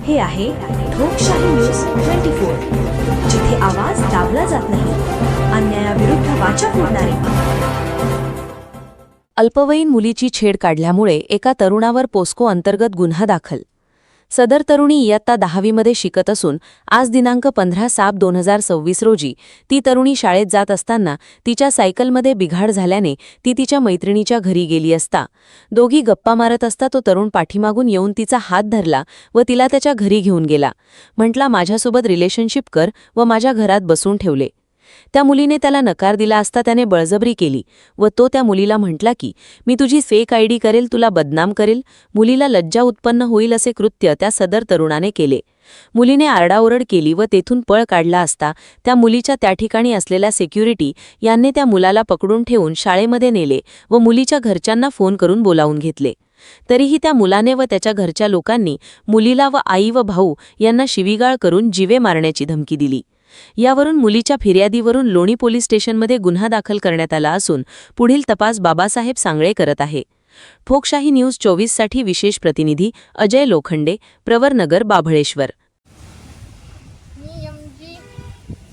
हे आहे ठोकशाही न्यूज 24, जिथे आवाज दाबला जात नाही, अन्यायाविरुद्ध वाचा फोडणारे. अल्पवयीन मुलीची छेड काढल्यामुळे एका तरुणावर पोस्को अंतर्गत गुन्हा दाखल. सदर तरुणी इयत्ता 10वीमध्ये शिकत असून आज दिनांक 15/7/2026 रोजी ती तरुणी शाळेत जात असताना तिच्या सायकलमध्ये बिघाड झाल्याने ती तिच्या मैत्रिणीच्या घरी गेली असता दोघी गप्पा मारत असता तो तरुण पाठीमागून येऊन तिचा हात धरला व तिला त्याच्या घरी घेऊन गेला. म्हटला, माझ्यासोबत रिलेशनशिप कर व माझ्या घरात बसून ठेवले. त्या मुलीने त्याला नकार दिला असता त्याने बळजबरी केली व तो त्या मुलीला म्हटला की मी तुझी फेक आयडी करेल, तुला बदनाम करेल. मुलीला लज्जा उत्पन्न होईल असे कृत्य त्या सदर तरुणाने केले. मुलीने आरडाओरड केली व तेथून पळ काढला असता त्या मुलीच्या त्या ठिकाणी असलेल्या सिक्युरिटी यांनी त्या मुलाला पकडून ठेवून शाळेमध्ये नेले व मुलीच्या घरच्यांना फोन करून बोलावून घेतले. तरीही त्या मुलाने व त्याच्या घरच्या लोकांनी मुलीला व आई व भाऊ यांना शिवीगाळ करून जीवे मारण्याची धमकी दिली. यावरून मुलीच्या फिर्यादीवरून लोणी पोलीस स्टेशनमध्ये गुन्हा दाखल करण्यात आला असून पुढील तपास बाबासाहेब सांगळे करत आहे. ठोकशाही न्यूज 24 साठी विशेष प्रतिनिधी अजय लोखंडे, प्रवरनगर, बाभळेश्वर. मी एमजी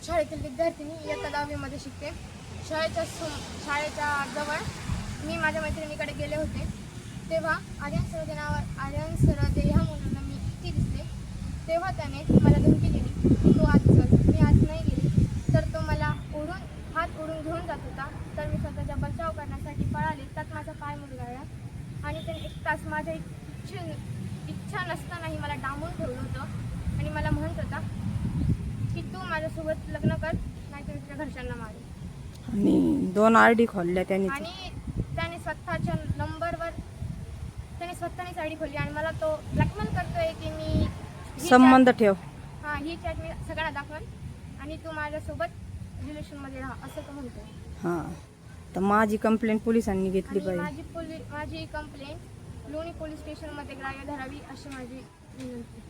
शाळेतील विद्यार्थिनी इयत्ता 10वीमध्ये शिकते. शाळेच्या जवळ मी माझ्या मैत्रिणीकडे गेले होते, तेव्हा आर्यन सरदे ह्या मुलांना मी ती दिसले. तेव्हा त्याने मला धमकी दिली, तू आज चल. मी आज नाही गेली तर तो मला हात ओढून घेऊन जात होता. तर मी स्वतःचा बचाव करण्यासाठी पळाले, त्यात माझा पाय मुरगाळला आणि त्याने 1 तास माझ्या इच्छा नसतानाही मला डांबून ठेवलं होतं आणि मला म्हणत होता की तू माझ्यासोबत लग्न कर, नाही तर तुझ्या घरच्यांना मारेल. आणि 2 आरडी खोलल्या त्यांनी आणि त्याने स्वतःच्या नंबरवर स्वतःनेच आयडी खोलली आणि मला तो ब्लॅकमेल करतोय की मी संबंध ठेव, ही चॅट मी सगळ्यांना दाखवल आणि तू माझ्यासोबत रिलेशनमध्ये राहा असं तो म्हणतोय. हां, तर माझी कंप्लेंट पोलिसांनी घेतली पाहिजे. माझी कंप्लेंट लोणी पोलीस स्टेशनमध्ये ग्राह्य धरावी अशी माझी विनंती.